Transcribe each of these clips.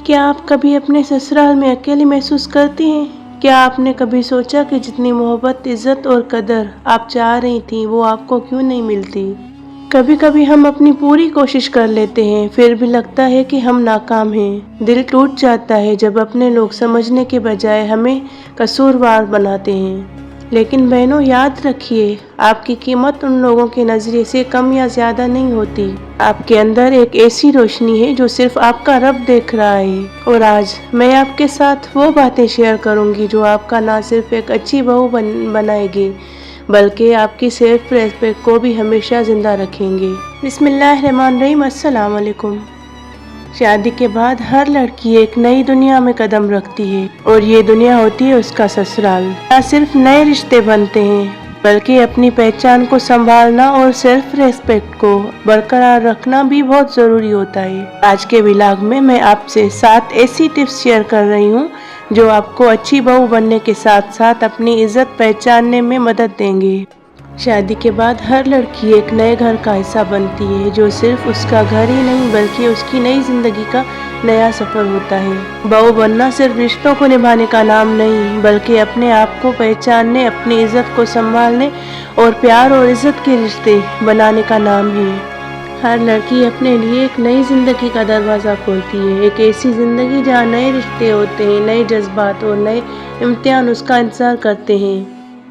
کیا آپ کبھی اپنے سسرال میں اکیلے محسوس کرتی ہیں؟ کیا آپ نے کبھی سوچا کہ جتنی محبت، عزت اور قدر آپ چاہ رہی تھیں وہ آپ کو کیوں نہیں ملتی؟ کبھی کبھی ہم اپنی پوری کوشش کر لیتے ہیں، پھر بھی لگتا ہے کہ ہم ناکام ہیں۔ دل ٹوٹ جاتا ہے جب اپنے لوگ سمجھنے کے بجائے ہمیں قصوروار بناتے ہیں۔ لیکن بہنوں، یاد رکھیے، آپ کی قیمت ان لوگوں کے نظریے سے کم یا زیادہ نہیں ہوتی۔ آپ کے اندر ایک ایسی روشنی ہے جو صرف آپ کا رب دیکھ رہا ہے۔ اور آج میں آپ کے ساتھ وہ باتیں شیئر کروں گی جو آپ کا نہ صرف ایک اچھی بہو بنائے گی بلکہ آپ کی سیلف ریسپیکٹ کو بھی ہمیشہ زندہ رکھیں گے۔ بسم اللہ الرحمن الرحیم۔ السلام علیکم۔ شادی کے بعد ہر لڑکی ایک نئی دنیا میں قدم رکھتی ہے، اور یہ دنیا ہوتی ہے اس کا سسرال۔ نہ صرف نئے رشتے بنتے ہیں بلکہ اپنی پہچان کو سنبھالنا اور سیلف ریسپیکٹ کو برقرار رکھنا بھی بہت ضروری ہوتا ہے۔ آج کے ولاگ میں آپ سے 7 ایسی ٹپس شیئر کر رہی ہوں جو آپ کو اچھی بہو بننے کے ساتھ ساتھ اپنی عزت پہچاننے میں مدد دیں گے۔ شادی کے بعد ہر لڑکی ایک نئے گھر کا حصہ بنتی ہے جو صرف اس کا گھر ہی نہیں بلکہ اس کی نئی زندگی کا نیا سفر ہوتا ہے۔ بہو بننا صرف رشتوں کو نبھانے کا نام نہیں بلکہ اپنے آپ کو پہچاننے، اپنی عزت کو سنبھالنے اور پیار اور عزت کے رشتے بنانے کا نام ہے۔ ہر لڑکی اپنے لیے ایک نئی زندگی کا دروازہ کھولتی ہے، ایک ایسی زندگی جہاں نئے رشتے ہوتے ہیں، نئے جذبات اور نئے امتحان اس کا انتظار کرتے ہیں۔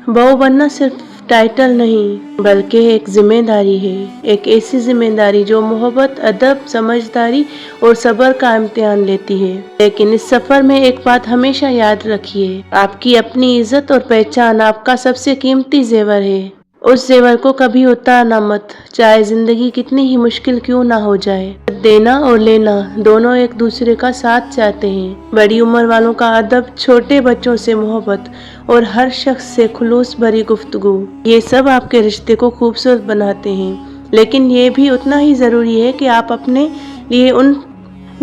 بہو بننا صرف ٹائٹل نہیں بلکہ ایک ذمہ داری ہے، ایک ایسی ذمہ داری جو محبت، ادب، سمجھداری اور صبر کا امتحان لیتی ہے۔ لیکن اس سفر میں ایک بات ہمیشہ یاد رکھیے، آپ کی اپنی عزت اور پہچان آپ کا سب سے قیمتی زیور ہے۔ اس زیور کو کبھی اتارنا مت، چاہے زندگی کتنی ہی مشکل کیوں نہ ہو جائے۔ دینا اور لینا دونوں ایک دوسرے کا ساتھ چاہتے ہیں۔ بڑی عمر والوں کا ادب، چھوٹے بچوں سے محبت اور ہر شخص سے خلوص بھری گفتگو، یہ سب آپ کے رشتے کو خوبصورت بناتے ہیں۔ لیکن یہ بھی اتنا ہی ضروری ہے کہ آپ اپنے لیے ان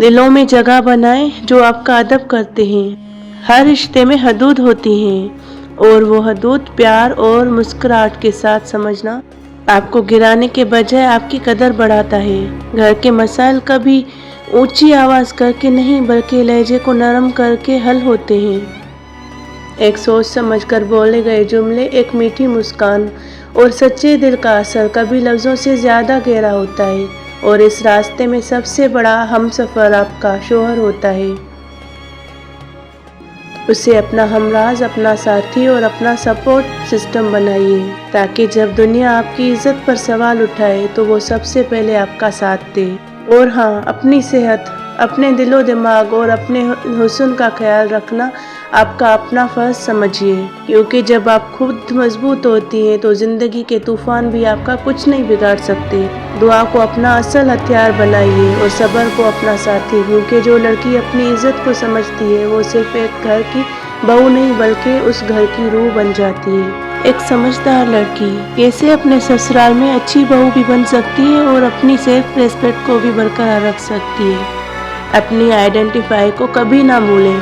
دلوں میں جگہ بنائیں جو آپ کا ادب کرتے ہیں۔ ہر رشتے میں حدود ہوتی ہیں، اور وہ حدود پیار اور مسکراہٹ کے ساتھ سمجھنا آپ کو گرانے کے بجائے آپ کی قدر بڑھاتا ہے۔ گھر کے مسائل کبھی اونچی آواز کر کے نہیں بلکہ لہجے کو نرم کر کے حل ہوتے ہیں۔ ایک سوچ سمجھ کر بولے گئے جملے، ایک میٹھی مسکان اور سچے دل کا اثر کبھی لفظوں سے زیادہ گہرا ہوتا ہے، اور اس راستے میں سب سے بڑا ہمسفر آپ کا شوہر ہوتا ہے۔ اسے اپنا ہمراز، اپنا ساتھی اور اپنا سپورٹ سسٹم بنائیے تاکہ جب دنیا آپ کی عزت پر سوال اٹھائے تو وہ سب سے پہلے آپ کا ساتھ دے۔ اور ہاں، اپنی صحت، اپنے دل و دماغ اور اپنے حسن کا خیال رکھنا آپ کا اپنا فرض سمجھیے، کیونکہ جب آپ خود مضبوط ہوتی ہیں تو زندگی کے طوفان بھی آپ کا کچھ نہیں بگاڑ سکتے۔ دعا کو اپنا اصل ہتھیار بنائیے اور صبر کو اپنا ساتھی، کیونکہ جو لڑکی اپنی عزت کو سمجھتی ہے وہ صرف ایک گھر کی بہو نہیں بلکہ اس گھر کی روح بن جاتی ہے۔ ایک سمجھدار لڑکی کیسے اپنے سسرال میں اچھی بہو بھی بن سکتی ہے اور اپنی سیلف ریسپیکٹ کو بھی برقرار رکھ سکتی ہے؟ اپنی آئیڈینٹیفائی کو کبھی نہ بھولیں۔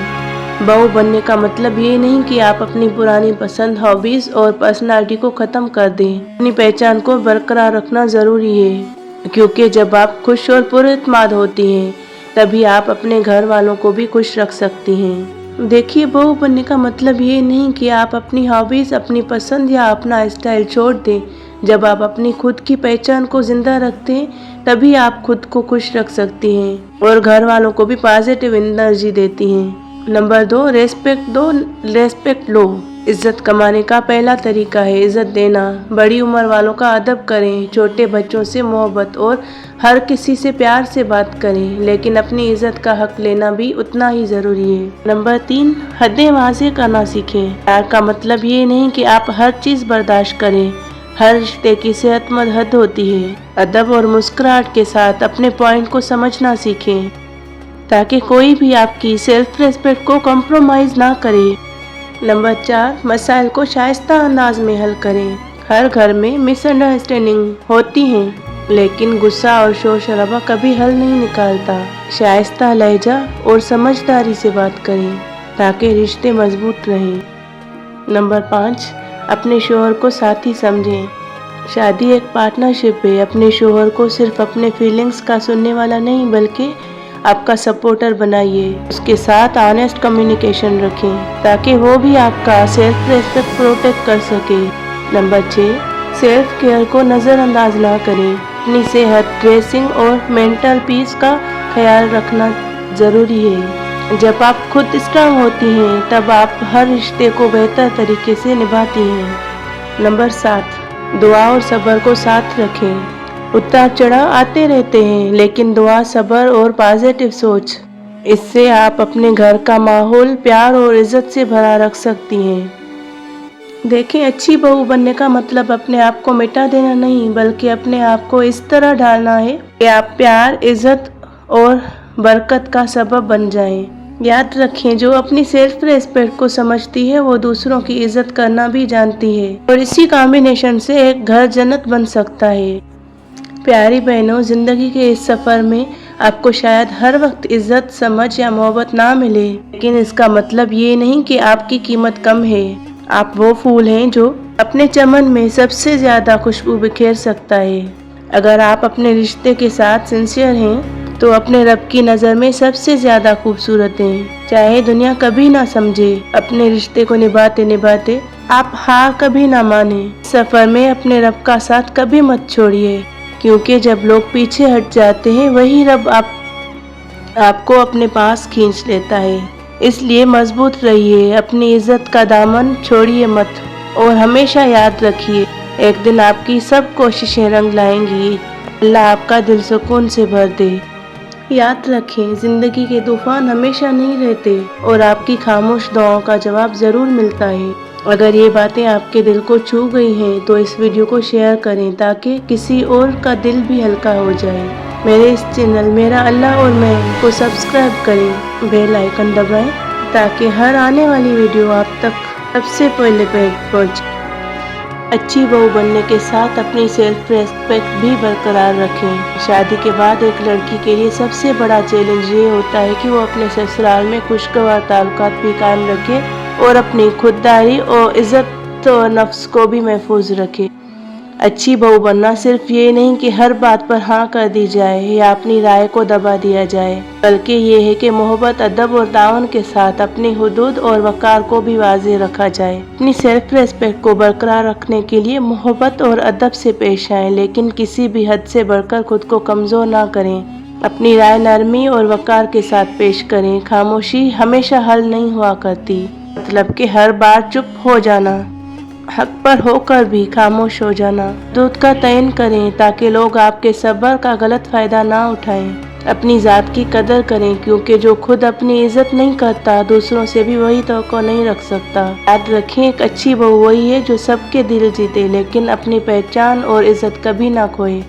بہو بننے کا مطلب یہ نہیں کہ آپ اپنی پرانی پسند، ہابیز اور پرسنالٹی کو ختم کر دیں۔ اپنی پہچان کو برقرار رکھنا ضروری ہے، کیونکہ جب آپ خوش اور پر اعتماد ہوتی ہیں تبھی آپ اپنے گھر والوں کو بھی خوش رکھ سکتی ہیں۔ دیکھیے، بہو بننے کا مطلب یہ نہیں کہ آپ اپنی ہابیز، اپنی پسند یا اپنا اسٹائل چھوڑ دیں۔ جب آپ اپنی خود کی پہچان کو زندہ رکھتے ہیں تبھی آپ خود کو خوش رکھ سکتی ہیں اور گھر والوں کو بھی پازیٹیو انرجی دیتی ہیں۔ نمبر 2، ریسپیکٹ دو، ریسپیکٹ لو۔ عزت کمانے کا پہلا طریقہ ہے عزت دینا۔ بڑی عمر والوں کا ادب کریں، چھوٹے بچوں سے محبت اور ہر کسی سے پیار سے بات کریں، لیکن اپنی عزت کا حق لینا بھی اتنا ہی ضروری ہے۔ نمبر 3، حدیں واضح کرنا سیکھیں۔ پیار کا مطلب یہ نہیں کہ آپ ہر چیز برداشت کریں۔ ہر رشتے کی صحت مند حد ہوتی ہے۔ ادب اور مسکراہٹ کے ساتھ اپنے پوائنٹ کو سمجھنا سیکھیں تاکہ کوئی بھی آپ کی سیلف ریسپیکٹ کو کمپرومائز نہ کرے۔ نمبر 4، مسائل کو شائستہ انداز میں حل کریں۔ ہر گھر میں مس انڈرسٹینڈنگ ہوتی ہیں، لیکن غصہ اور شور شرابہ کبھی حل نہیں نکالتا۔ شائستہ لہجہ اور سمجھداری سے بات کریں تاکہ رشتے مضبوط رہیں۔ نمبر 5، اپنے شوہر کو ساتھی سمجھیں۔ شادی ایک پارٹنرشپ ہے۔ اپنے شوہر کو صرف اپنے فیلنگز کا سننے والا نہیں بلکہ آپ کا سپورٹر بنائیے۔ اس کے ساتھ آنیسٹ کمیونیکیشن رکھیں تاکہ وہ بھی آپ کا سیلف ریسپیکٹ پروٹیکٹ کر سکے۔ نمبر 6، سیلف کیئر کو نظر انداز نہ کریں۔ اپنی صحت، ڈریسنگ اور مینٹل پیس کا خیال رکھنا ضروری ہے۔ جب آپ خود اسٹرانگ ہوتی ہیں تب آپ ہر رشتے کو بہتر طریقے سے نبھاتی ہیں۔ نمبر 7، دعا اور صبر کو ساتھ رکھیں۔ اتار چڑھاؤ آتے رہتے ہیں لیکن دعا، صبر اور پازیٹیو سوچ، اس سے آپ اپنے گھر کا ماحول پیار اور عزت سے بھرا رکھ سکتی ہیں۔ دیکھیں، اچھی بہو بننے کا مطلب اپنے آپ کو مٹا دینا نہیں بلکہ اپنے آپ کو اس طرح ڈھالنا ہے کہ آپ پیار، عزت اور برکت کا سبب بن جائیں۔ یاد رکھیں، جو اپنی سیلف ریسپیکٹ کو سمجھتی ہے وہ دوسروں کی عزت کرنا بھی جانتی ہے، اور اسی کامبینیشن سے ایک گھر جنت بن سکتا ہے۔ پیاری بہنوں، زندگی کے اس سفر میں آپ کو شاید ہر وقت عزت، سمجھ یا محبت نہ ملے، لیکن اس کا مطلب یہ نہیں کہ آپ کی قیمت کم ہے۔ آپ وہ پھول ہیں جو اپنے چمن میں سب سے زیادہ خوشبو بکھیر سکتا ہے۔ اگر آپ اپنے رشتے کے ساتھ سنسیئر ہیں تو اپنے رب کی نظر میں سب سے زیادہ خوبصورت ہیں۔ چاہے دنیا کبھی نہ سمجھے، اپنے رشتے کو نبھاتے نبھاتے آپ ہار کبھی نہ مانیں۔ سفر میں اپنے رب کا ساتھ کبھی مت چھوڑیے، کیونکہ جب لوگ پیچھے ہٹ جاتے ہیں وہی رب آپ کو اپنے پاس کھینچ لیتا ہے۔ اس لیے مضبوط رہیے، اپنی عزت کا دامن چھوڑیے مت، اور ہمیشہ یاد رکھیے، ایک دن آپ کی سب کوششیں رنگ لائیں گی۔ اللہ آپ کا دل سکون سے بھر دے۔ یاد رکھیں، زندگی کے طوفان ہمیشہ نہیں رہتے، اور آپ کی خاموش دعاؤں کا جواب ضرور ملتا ہے۔ اگر یہ باتیں آپ کے دل کو چھو گئی ہیں تو اس ویڈیو کو شیئر کریں تاکہ کسی اور کا دل بھی ہلکا ہو جائے۔ میرے اس چینل میرا اللہ اور میں کو سبسکرائب کریں، بیل آئیکن دبائیں تاکہ ہر آنے والی ویڈیو آپ تک سب سے پہلے پہنچے۔ اچھی بہو بننے کے ساتھ اپنی سیلف ریسپیکٹ بھی برقرار رکھیں۔ شادی کے بعد ایک لڑکی کے لیے سب سے بڑا چیلنج یہ ہوتا ہے کہ وہ اپنے سسرال میں خوشگوار تعلقات بھی قائم رکھے اور اپنی خودداری اور عزت و نفس کو بھی محفوظ رکھے۔ اچھی بہو بننا صرف یہ نہیں کہ ہر بات پر ہاں کر دی جائے یا اپنی رائے کو دبا دیا جائے، بلکہ یہ ہے کہ محبت، ادب اور تعاون کے ساتھ اپنی حدود اور وقار کو بھی واضح رکھا جائے۔ اپنی سیلف ریسپیکٹ کو برقرار رکھنے کے لیے محبت اور ادب سے پیش آئیں، لیکن کسی بھی حد سے بڑھ کر خود کو کمزور نہ کریں۔ اپنی رائے نرمی اور وقار کے ساتھ پیش کریں۔ خاموشی ہمیشہ حل نہیں ہوا کرتی، مطلب کہ ہر بار چپ ہو جانا، حق پر ہو کر بھی خاموش ہو جانا۔ حدود کا تعین کریں تاکہ لوگ آپ کے صبر کا غلط فائدہ نہ اٹھائیں۔ اپنی ذات کی قدر کریں، کیونکہ جو خود اپنی عزت نہیں کرتا دوسروں سے بھی وہی توقع نہیں رکھ سکتا۔ یاد رکھیں، ایک اچھی بہو وہی ہے جو سب کے دل جیتے لیکن اپنی پہچان اور عزت کبھی نہ کھوئے۔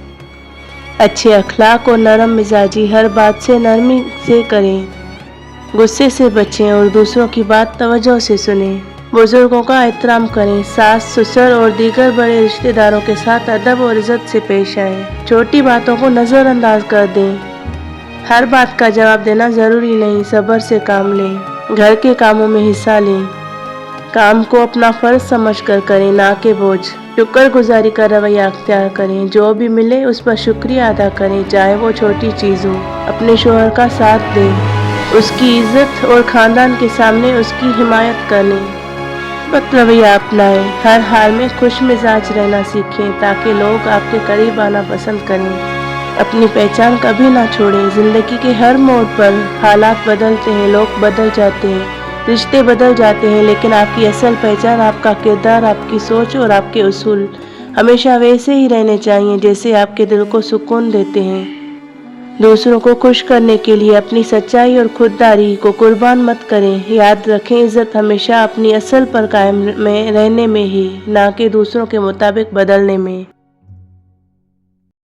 اچھے اخلاق اور نرم مزاجی ہر بات سے نرمی سے کریں، غصے سے بچیں اور دوسروں کی بات توجہ سے سنیں۔ بزرگوں کا احترام کریں، ساس، سسر اور دیگر بڑے رشتہ داروں کے ساتھ ادب اور عزت سے پیش آئیں۔ چھوٹی باتوں کو نظر انداز کر دیں، ہر بات کا جواب دینا ضروری نہیں، صبر سے کام لیں۔ گھر کے کاموں میں حصہ لیں، کام کو اپنا فرض سمجھ کر کریں، نہ کہ بوجھ۔ شکر گزاری کا رویہ اختیار کریں، جو بھی ملے اس پر شکریہ ادا کریں، چاہے وہ چھوٹی چیز ہو۔ اپنے شوہر کا ساتھ دیں، اس کی عزت اور خاندان کے سامنے اس کی حمایت کریں۔ مثبت رویہ اپنائیں، ہر حال میں خوش مزاج رہنا سیکھیں تاکہ لوگ آپ کے قریب آنا پسند کریں۔ اپنی پہچان کبھی نہ چھوڑیں، زندگی کے ہر موڑ پر حالات بدلتے ہیں، لوگ بدل جاتے ہیں، رشتے بدل جاتے ہیں، لیکن آپ کی اصل پہچان، آپ کا کردار، آپ کی سوچ اور آپ کے اصول ہمیشہ ویسے ہی رہنے چاہیے جیسے آپ کے دل کو سکون دیتے ہیں۔ دوسروں کو خوش کرنے کے لیے اپنی سچائی اور خودداری کو قربان مت کریں۔ یاد رکھیں، عزت ہمیشہ اپنی اصل پر قائم رہنے میں ہے، نہ کہ دوسروں کے مطابق بدلنے میں۔